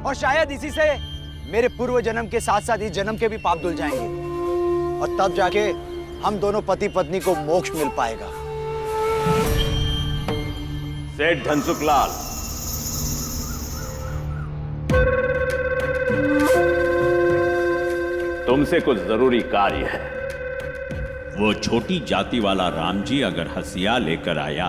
और शायद इसी से मेरे पूर्व जन्म के साथ साथ इस जन्म के भी पाप धुल जाएंगे और तब जाके हम दोनों पति पत्नी को मोक्ष मिल पाएगा। सेठ धनसुखलाल, तुमसे कुछ जरूरी कार्य है। वो छोटी जाति वाला राम जी अगर हसिया लेकर आया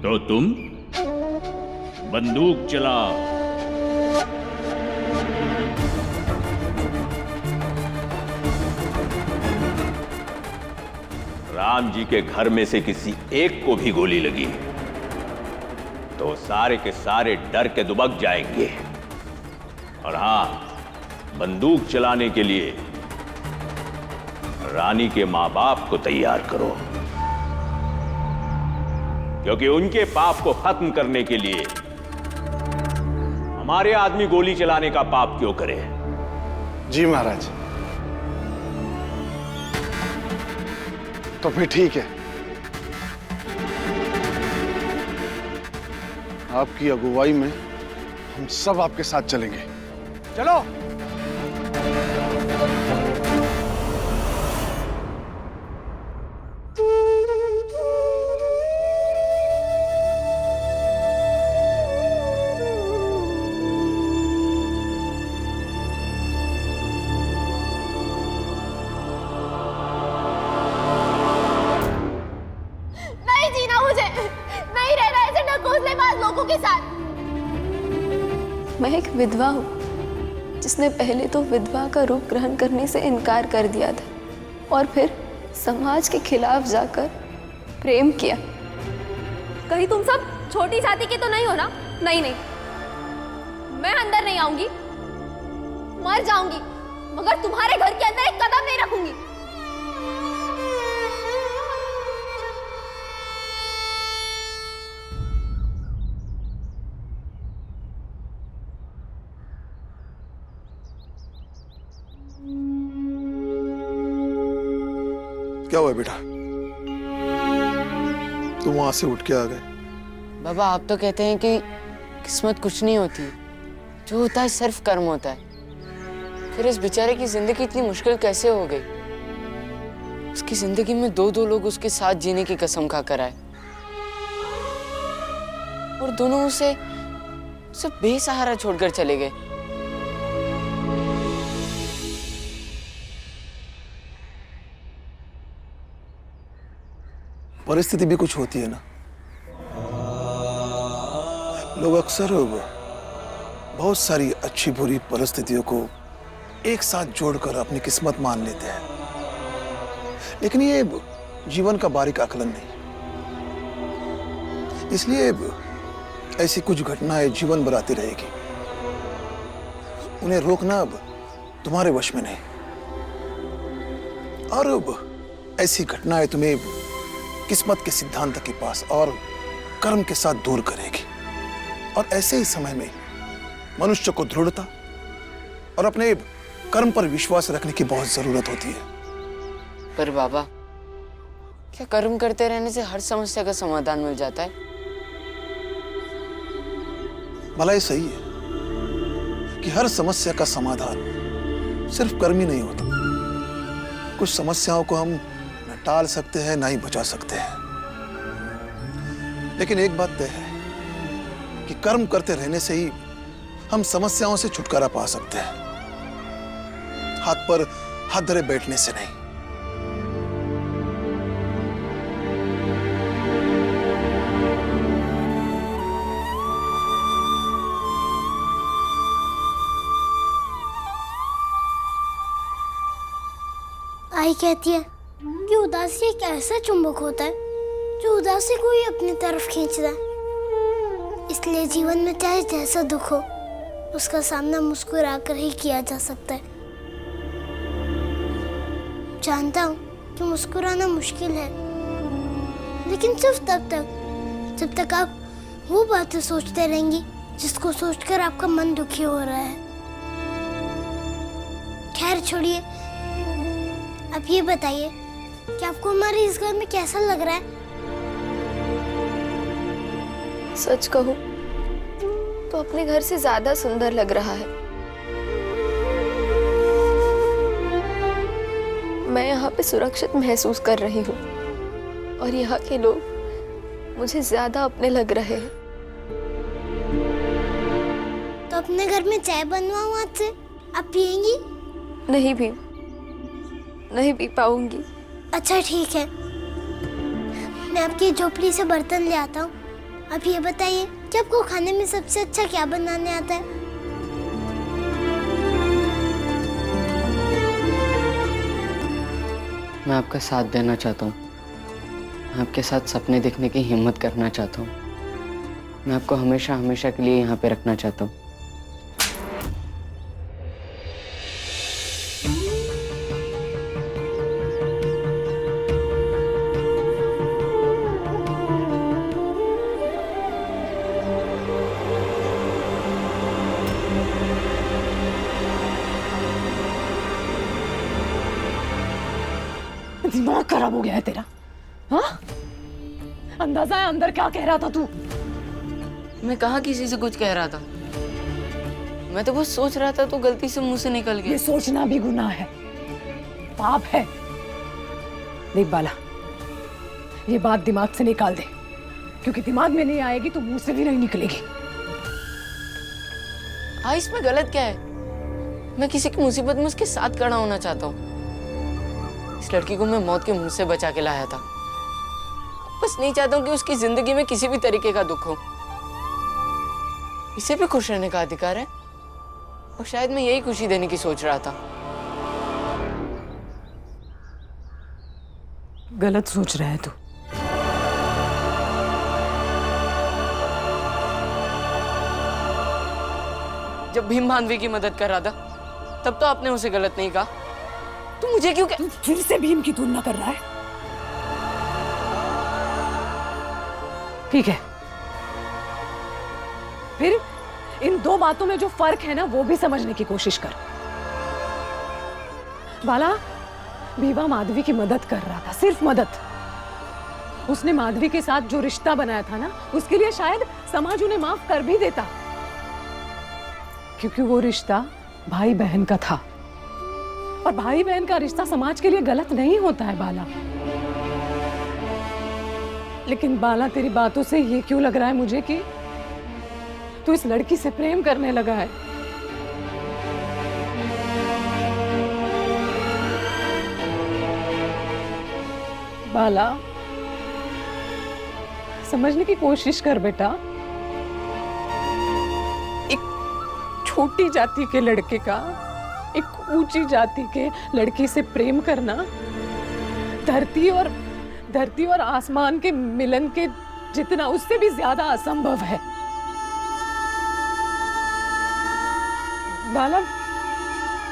तो तुम बंदूक चलाओ। राम जी के घर में से किसी एक को भी गोली लगी तो सारे के सारे डर के दुबक जाएंगे। और हां, बंदूक चलाने के लिए रानी के मां बाप को तैयार करो, क्योंकि उनके पाप को खत्म करने के लिए हमारे आदमी गोली चलाने का पाप क्यों करे। जी महाराज। तो फिर ठीक है, आपकी अगुवाई में हम सब आपके साथ चलेंगे। चलो। मैं एक विधवा हूँ जिसने पहले तो विधवा का रूप ग्रहण करने से इनकार कर दिया था और फिर समाज के खिलाफ जाकर प्रेम किया। कहीं तुम सब छोटी जाति के तो नहीं हो ना? नहीं नहीं, मैं अंदर नहीं आऊंगी, मर जाऊंगी, मगर तुम्हारे घर के अंदर एक कदम नहीं रखूंगी। क्या हुआ बेटा, तुम वहां से उठ के आ गए? बाबा, आप तो कहते हैं कि किस्मत कुछ नहीं होती, जो होता है सिर्फ कर्म होता है। फिर इस बेचारे की जिंदगी इतनी मुश्किल कैसे हो गई? उसकी जिंदगी में दो लोग उसके साथ जीने की कसम खा कर आए और दोनों उसे बेसहारा छोड़कर चले गए। परिस्थिति भी कुछ होती है ना। लोग अक्सर बहुत सारी अच्छी बुरी परिस्थितियों को एक साथ जोड़कर अपनी किस्मत मान लेते हैं, लेकिन ये जीवन का बारीक आकलन नहीं। इसलिए ऐसी कुछ घटनाएं जीवन भर आती रहेगी, उन्हें रोकना अब तुम्हारे वश में नहीं। और अब ऐसी घटनाएं तुम्हें किस्मत के सिद्धांत के पास और कर्म के साथ दूर करेगी। और ऐसे ही समय में मनुष्य को दृढ़ता और अपने कर्म पर विश्वास रखने की बहुत जरूरत होती है। पर बाबा, क्या कर्म करते रहने से हर समस्या का समाधान मिल जाता है? भला ये सही है कि हर समस्या का समाधान सिर्फ कर्म ही नहीं होता। कुछ समस्याओं को हम न टाल सकते हैं, ना ही बचा सकते हैं। लेकिन एक बात तय है कि कर्म करते रहने से ही हम समस्याओं से छुटकारा पा सकते हैं, हाथ पर हाथ धरे बैठने से नहीं। आई कहती है कि उदासी एक ऐसा चुंबक होता है जो उदासी को ही अपनी तरफ खींचता है। इसलिए जीवन में चाहे जैसा दुख हो, उसका सामना मुस्कुरा कर ही किया जा सकता है। जानता हूँ कि मुस्कुराना मुश्किल है, लेकिन सिर्फ तब तक जब तक आप वो बातें सोचते रहेंगी जिसको सोचकर आपका मन दुखी हो रहा है। खैर छोड़िए, अब ये बताइए कि आपको हमारे इस घर में कैसा लग रहा है? सच कहूं तो अपने घर से ज्यादा सुंदर लग रहा है। मैं यहाँ पे सुरक्षित महसूस कर रही हूँ और यहाँ के लोग मुझे ज्यादा अपने लग रहे हैं। तो अपने घर में चाय बनवाऊं आज से, आप पियेंगी? नहीं पी पाऊंगी। अच्छा ठीक है, मैं आपकी झोपड़ी से बर्तन ले आता हूँ। आप ये बताइए कि आपको खाने में सबसे अच्छा क्या बनाने आता है? मैं आपका साथ देना चाहता हूँ, मैं आपके साथ सपने देखने की हिम्मत करना चाहता हूँ, मैं आपको हमेशा हमेशा के लिए यहाँ पे रखना चाहता हूँ। दिमाग खराब हो गया है तेरा? हाँ, अंदाजा है अंदर क्या कह रहा था तू? मैं कहाँ किसी से कुछ कह रहा था, मैं तो बस सोच रहा था तो गलती से मुंह से निकल गया। ये सोचना भी गुनाह है, पाप है। देख बाला, ये बात दिमाग से निकाल दे, क्योंकि दिमाग में नहीं आएगी तो मुंह से भी नहीं निकलेगी। हाँ, इसमें गलत क्या है? मैं किसी की मुसीबत में उसके साथ खड़ा होना चाहता हूँ। इस लड़की को मैं मौत के मुंह से बचा के लाया था, बस नहीं चाहता हूँ कि उसकी जिंदगी में किसी भी तरीके का दुख हो। इसे भी खुश रहने का अधिकार है और शायद मैं यही खुशी देने की सोच रहा था। गलत सोच रहा है तू। जब भीम मानवी की मदद कर रहा था तब तो आपने उसे गलत नहीं कहा, तो मुझे क्यों तू फिर से भीम की तुलना कर रहा है? ठीक है, फिर इन दो बातों में जो फर्क है ना वो भी समझने की कोशिश कर। बाला, भीमा माधवी की मदद कर रहा था, सिर्फ मदद। उसने माधवी के साथ जो रिश्ता बनाया था ना, उसके लिए शायद समाज उन्हें माफ कर भी देता, क्योंकि वो रिश्ता भाई बहन का था। और भाई बहन का रिश्ता समाज के लिए गलत नहीं होता है बाला। लेकिन बाला, तेरी बातों से ये क्यों लग रहा है मुझे कि तू इस लड़की से प्रेम करने लगा है? बाला, समझने की कोशिश कर बेटा। एक छोटी जाति के लड़के का एक ऊंची जाति के लड़की से प्रेम करना धरती और आसमान के मिलन के जितना, उससे भी ज्यादा असंभव है। बाला,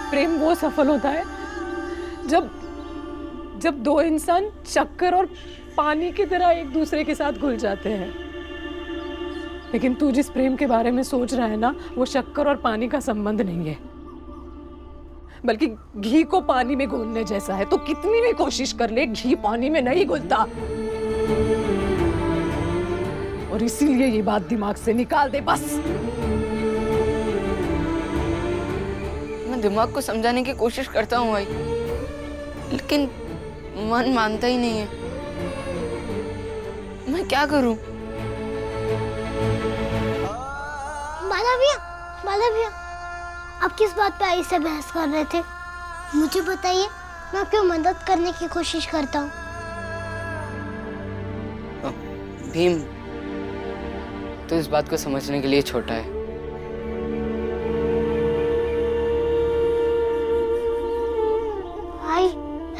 प्रेम वो सफल होता है जब दो इंसान शक्कर और पानी की तरह एक दूसरे के साथ घुल जाते हैं। लेकिन तू जिस प्रेम के बारे में सोच रहा है ना, वो शक्कर और पानी का संबंध नहीं है, बल्कि घी को पानी में घोलने जैसा है। तो कितनी भी कोशिश कर ले, घी पानी में नहीं घुलता। और इसीलिए ये बात दिमाग से निकाल दे बस। मैं दिमाग को समझाने की कोशिश करता हूँ भाई, लेकिन मन मानता ही नहीं है। मैं क्या करूं? बाला भैया, आप किस बात पे आई से बहस कर रहे थे? मुझे बताइए, मैं आपकी मदद करने की कोशिश करता हूँ। भीम तो इस बात को समझने के लिए छोटा है। भाई,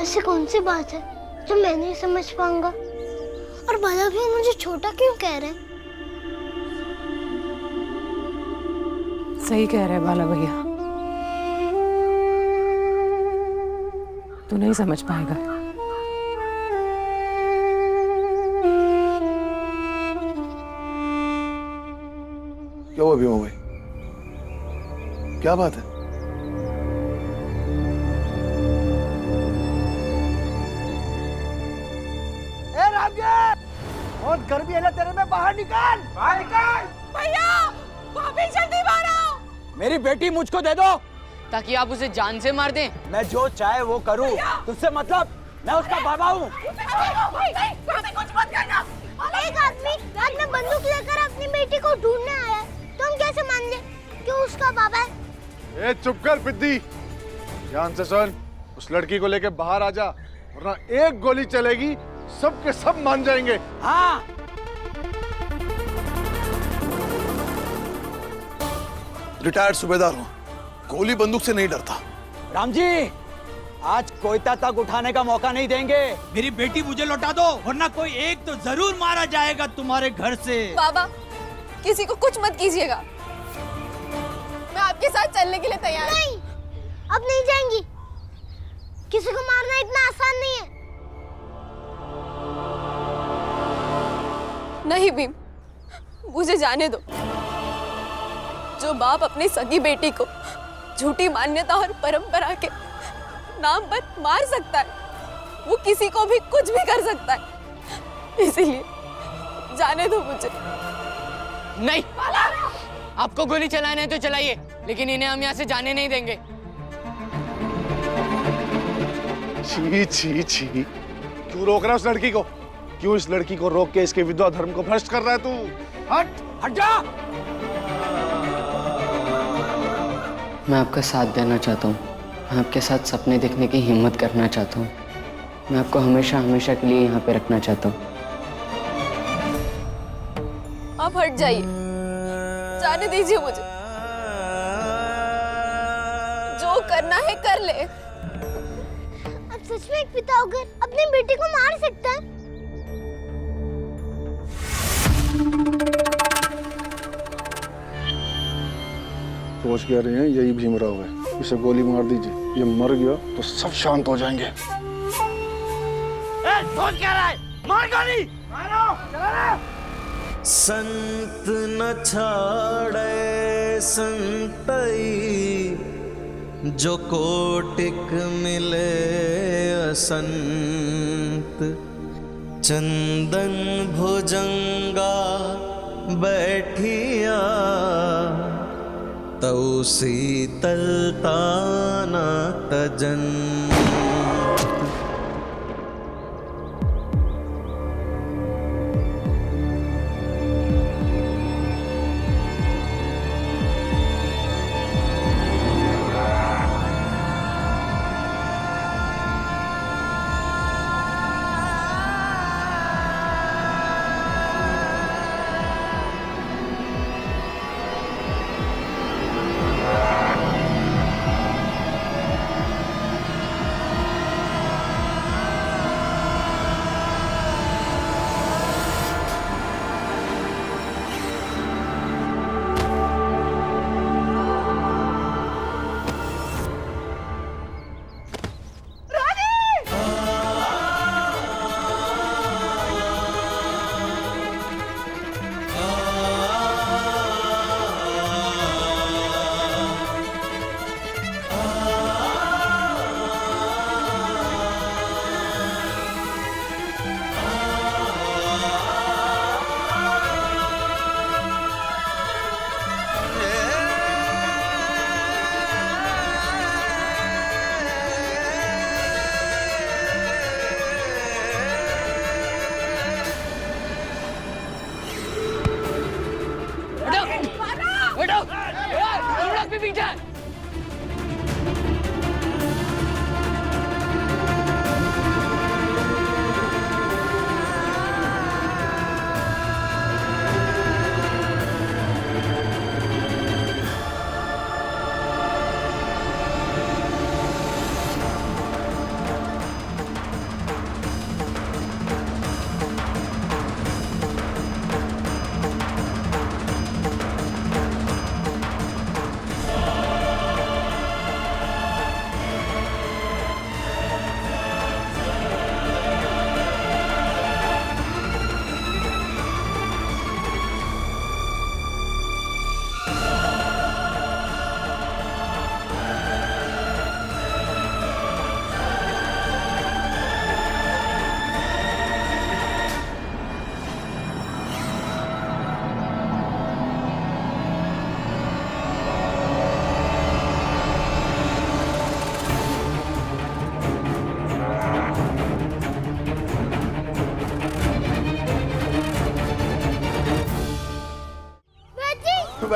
ऐसी कौन सी बात है जो मैं नहीं समझ पाऊंगा? और बाला भैया मुझे छोटा क्यों कह रहे हैं? सही कह रहे बाला भैया, तू नहीं समझ पाएगा। क्या हुआ भीमा भाई, क्या बात है? बहुत गर्मी है ना तेरे में, बाहर निकाल, बाहर निकाल। भैया, भाभी जल्दी बाहर आओ। मेरी बेटी मुझको दे दो। ताकि आप उसे जान से मार दें। मैं जो चाहे वो करूं, तुझसे मतलब? मैं उसका बाबा हूँ। कुछ मत करना। एक आदमी रात में बंदूक लेकर अपनी बेटी को ढूंढने आया है, तो हम कैसे मान लें कि वो उसका बाबा है? ए चुप कर पिद्दी, ध्यान से सुन। उस लड़की को लेके बाहर आ जा, वरना एक गोली चलेगी, सब के सब मान जाएंगे। हाँ। रिटायर्ड सूबेदार हूं, गोली बंदूक से नहीं डरता। राम जी, आज कोयता तक उठाने का मौका नहीं देंगे। मेरी बेटी मुझे लौटा दो, वरना कोई एक तो जरूर मारा जाएगा तुम्हारे घर से। बाबा, किसी को कुछ मत कीजिएगा। मैं आपके साथ चलने के लिए तैयार हूँ। नहीं, अब नहीं जाएंगी। किसी को मारना इतना आसान नहीं है। नहीं भीम, मुझे जाने दो। जो बाप अपनी सगी बेटी को झूठी मान्यता और परंपरा के नाम पर मार सकता है, वो किसी को भी कुछ भी कर सकता है। इसीलिए जाने दो मुझे। नहीं, आपको गोली चलाना है तो चलाइए, लेकिन इन्हें हम यहाँ से जाने नहीं देंगे। छी छी छी, क्यों रोक रहा है उस लड़की को? क्यों इस लड़की को रोक के इसके विधवा धर्म को भ्रष्ट कर रहा है तू? हट, हट जा। मैं आपका साथ देना चाहता हूँ, मैं आपके साथ सपने देखने की हिम्मत करना चाहता हूँ, मैं आपको हमेशा हमेशा के लिए यहाँ पे रखना चाहता हूँ। आप हट जाइए, जाने दीजिए मुझे। जो करना है कर ले। अब सच में एक पिता होकर अपनी बेटी को मार सकता है? सोच क्या रहे हैं? यही भीमराव है, इसे गोली मार दीजिए, ये मर गया तो सब शांत हो जाएंगे। सोच क्या रहा है? मार गोली, मारो, चला रे। संत न छाड़े संतई, जो कोटिक मिले असंत। चंदन भुजंगा बैठिया, तौ शीतलता न तजन।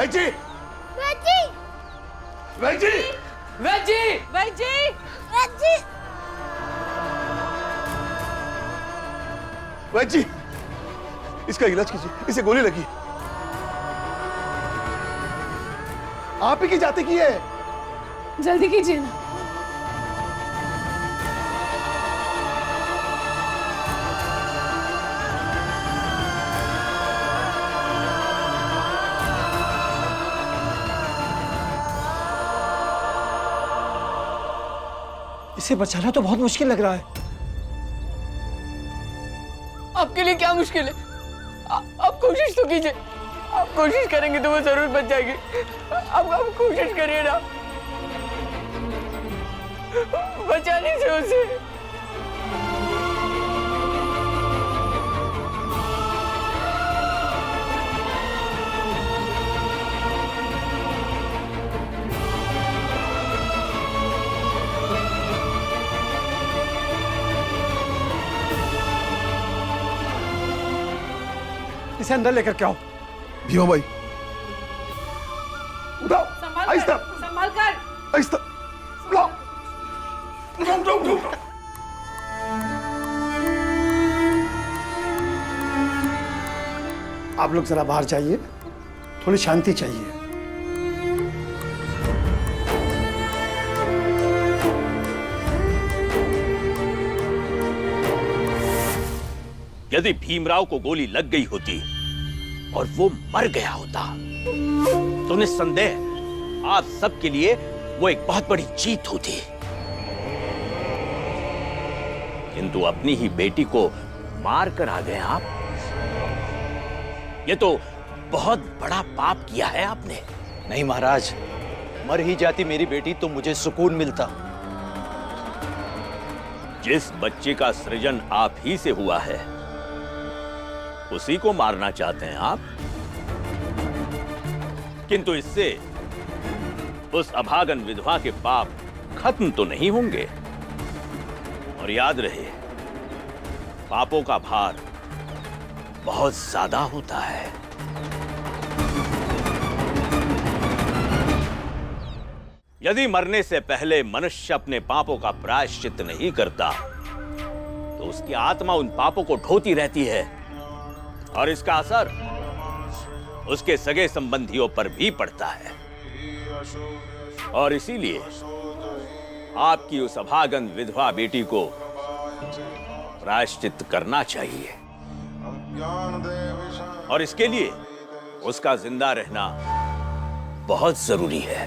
वैजी, वैजी, वैजी, वैजी, वैजी, वैजी, वैजी, इसका इलाज कीजिए, इसे गोली लगी। आप ही की जाति की है। जल्दी कीजिए ना। इसे बचाना तो बहुत मुश्किल लग रहा है। आपके लिए क्या मुश्किल है? आप कोशिश तो कीजिए। आप कोशिश करेंगे तो वो जरूर बच जाएगी। आप कोशिश करिए ना, बचाने से उसे। इसे अंदर लेकर के आओ। भीमा भाई, उठाओ, आहिस्ता, संभाल कर। आहिस्ता, उठाओ, उठाओ, उठाओ, उठाओ। आप लोग जरा बाहर जाइए, थोड़ी शांति चाहिए। यदि भीमराव को गोली लग गई होती और वो मर गया होता तो निस्संदेह आप सबके लिए वो एक बहुत बड़ी जीत होती। किंतु अपनी ही बेटी को मार कर आ गए आप। ये तो बहुत बड़ा पाप किया है आपने। नहीं महाराज, मर ही जाती मेरी बेटी तो मुझे सुकून मिलता। जिस बच्चे का सृजन आप ही से हुआ है उसी को मारना चाहते हैं आप। किंतु इससे उस अभागन विधवा के पाप खत्म तो नहीं होंगे। और याद रहे, पापों का भार बहुत ज्यादा होता है। यदि मरने से पहले मनुष्य अपने पापों का प्रायश्चित नहीं करता तो उसकी आत्मा उन पापों को ढोती रहती है और इसका असर उसके सगे संबंधियों पर भी पड़ता है। और इसीलिए आपकी उस अभागन विधवा बेटी को प्रायश्चित करना चाहिए और इसके लिए उसका जिंदा रहना बहुत जरूरी है।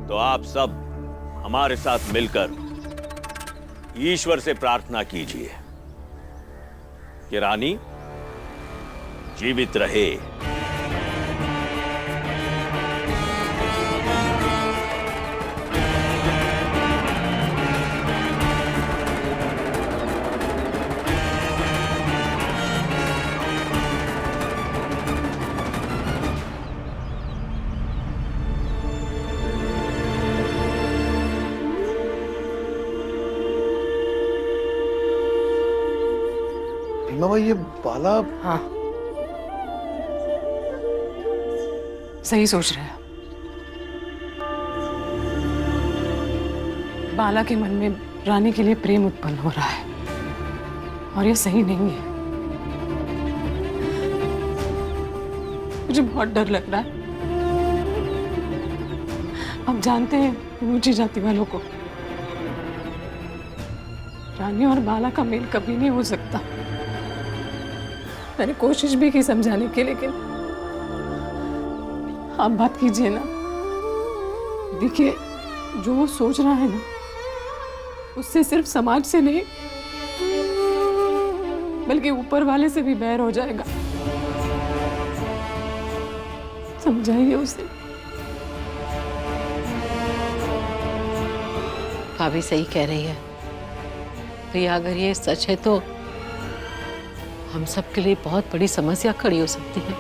तो आप सब हमारे साथ मिलकर ईश्वर से प्रार्थना कीजिए कि रानी जीवित रहे। भीमा भाई, ये बाला। हाँ, सही सोच रहे हैं। बाला के मन में रानी के लिए प्रेम उत्पन्न हो रहा है और ये सही नहीं है। मुझे बहुत डर लग रहा है। आप जानते हैं ऊंची जाति वालों को रानी और बाला का मेल कभी नहीं हो सकता। मैंने कोशिश भी की समझाने की, लेकिन आप बात कीजिए ना। देखिए, जो वो सोच रहा है ना, उससे सिर्फ समाज से नहीं बल्कि ऊपर वाले से भी बैर हो जाएगा। समझाइए उसे। भाभी सही कह रही है प्रिया, अगर ये सच है तो हम सबके लिए बहुत बड़ी समस्या खड़ी हो सकती है।